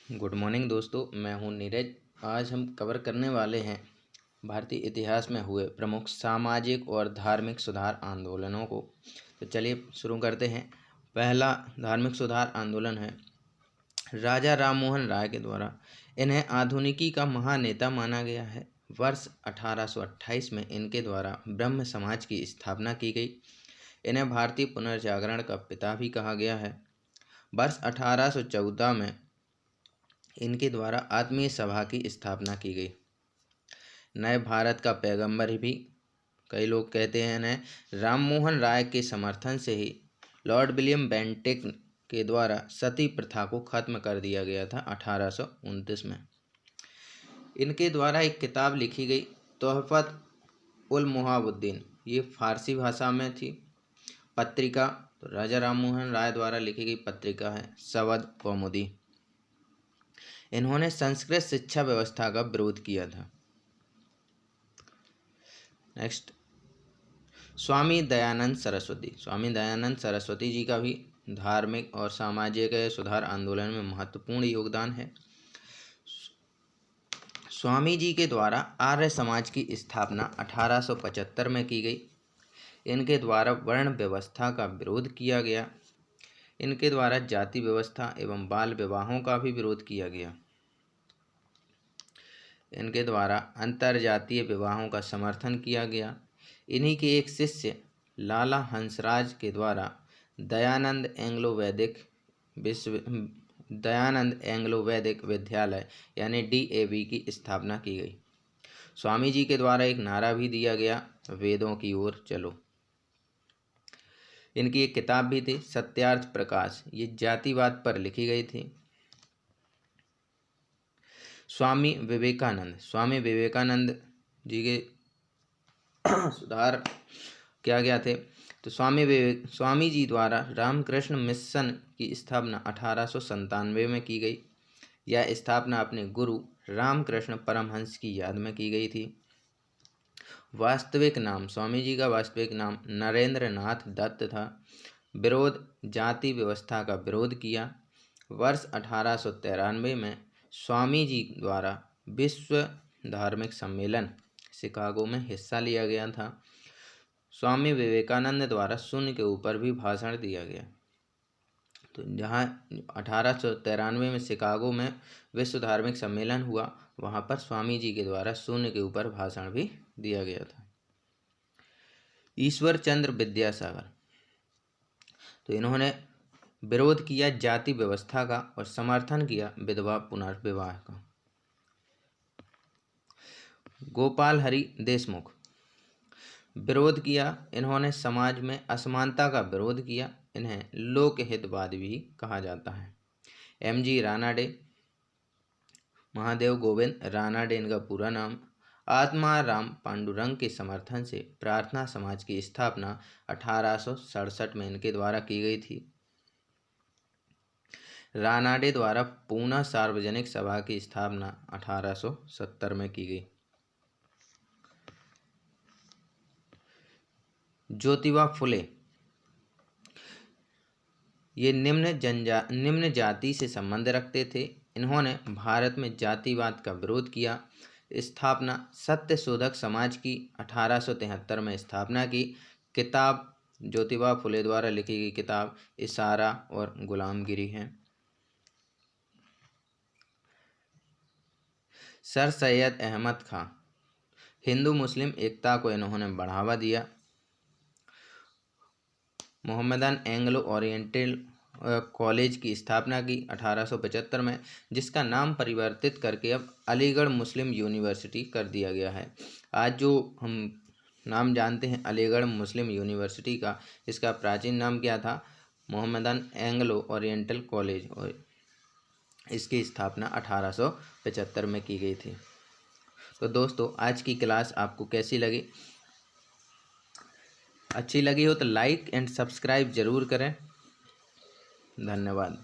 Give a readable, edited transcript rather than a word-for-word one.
Good morning दोस्तों, मैं हूं नीरज। आज हम कवर करने वाले हैं भारतीय इतिहास में हुए प्रमुख सामाजिक और धार्मिक सुधार आंदोलनों को। तो चलिए शुरू करते हैं। पहला धार्मिक सुधार आंदोलन है राजा राममोहन राय के द्वारा। इन्हें आधुनिकी का महानेता माना गया है। वर्ष 1828 में इनके द्वारा ब्रह्म समाज की स्थापना की गई। इन्हें भारतीय पुनर्जागरण का पिता भी कहा गया है। वर्ष 1814 में इनके द्वारा आत्मीय सभा की स्थापना की गई। नए भारत का पैगंबर भी कई लोग कहते हैं इन्हें। राममोहन राय के समर्थन से ही लॉर्ड विलियम बेंटिक के द्वारा सती प्रथा को खत्म कर दिया गया था 1829 में। इनके द्वारा एक किताब लिखी गई तोहफत उल मुहाबुद्दीन, ये फारसी भाषा में थी। पत्रिका तो राजा राममोहन राय द्वारा लिखी गई पत्रिका है सवद कौमुदी। इन्होंने संस्कृत शिक्षा व्यवस्था का विरोध किया था। नेक्स्ट, स्वामी दयानंद सरस्वती। स्वामी दयानंद सरस्वती जी का भी धार्मिक और सामाजिक सुधार आंदोलन में महत्वपूर्ण योगदान है। स्वामी जी के द्वारा आर्य समाज की स्थापना 1875 में की गई। इनके द्वारा वर्ण व्यवस्था का विरोध किया गया। इनके द्वारा जाति व्यवस्था एवं बाल विवाहों का भी विरोध किया गया। इनके द्वारा अंतरजातीय विवाहों का समर्थन किया गया। इन्हीं के एक शिष्य लाला हंसराज के द्वारा दयानंद एंग्लो वैदिक विद्यालय यानी DAV की स्थापना की गई। स्वामी जी के द्वारा एक नारा भी दिया गया, वेदों की ओर चलो। इनकी एक किताब भी थी सत्यार्थ प्रकाश, ये जातिवाद पर लिखी गई थी। स्वामी विवेकानंद जी के सुधार क्या क्या थे, तो स्वामी जी द्वारा रामकृष्ण मिशन की स्थापना 1897 में की गई। यह स्थापना अपने गुरु रामकृष्ण परमहंस की याद में की गई थी। वास्तविक नाम, स्वामी जी का वास्तविक नाम नरेंद्र नाथ दत्त था। विरोध, जाति व्यवस्था का विरोध किया। वर्ष 1893 में स्वामी जी द्वारा विश्व धार्मिक सम्मेलन शिकागो में हिस्सा लिया गया था। स्वामी विवेकानंद द्वारा शून्य के ऊपर भी भाषण दिया गया। तो जहाँ 1893 में शिकागो में विश्व धार्मिक सम्मेलन हुआ, वहाँ पर स्वामी जी के द्वारा शून्य के ऊपर भाषण भी दिया गया था। ईश्वर चंद्र विद्यासागर, तो इन्होंने विरोध किया जाति व्यवस्था का और समर्थन किया विधवा पुनर्विवाह का। गोपाल हरि देशमुख, विरोध किया, इन्होंने समाज में असमानता का विरोध किया। इन्हें लोकहितवादी भी कहा जाता है। MG रानाडे, महादेव गोविंद रानाडे इनका पूरा नाम। आत्मा राम पांडुरंग के समर्थन से प्रार्थना समाज की स्थापना 1867 में इनके द्वारा की गई थी। रानाडे द्वारा पूना सार्वजनिक सभा की स्थापना 1870 में की गई। ज्योतिबा फुले, ये निम्न जाति से संबंध रखते थे। इन्होंने भारत में जातिवाद का विरोध किया। स्थापना सत्य शोधक समाज की 1873 में स्थापना की। किताब ज्योतिबा फुले द्वारा लिखी गई किताब इशारा और गुलामगिरी है। सर सैयद अहमद खां, हिंदू मुस्लिम एकता को इन्होंने बढ़ावा दिया। मोहम्मदन एंग्लो ओरिएंटल कॉलेज की स्थापना की 1875 में, जिसका नाम परिवर्तित करके अब अलीगढ़ मुस्लिम यूनिवर्सिटी कर दिया गया है। आज जो हम नाम जानते हैं अलीगढ़ मुस्लिम यूनिवर्सिटी का, इसका प्राचीन नाम क्या था? मोहम्मदन एंग्लो ओरिएंटल कॉलेज, और इसकी स्थापना 1875 में की गई थी। तो दोस्तों, आज की क्लास आपको कैसी लगी? अच्छी लगी हो तो लाइक एंड सब्सक्राइब ज़रूर करें। धन्यवाद।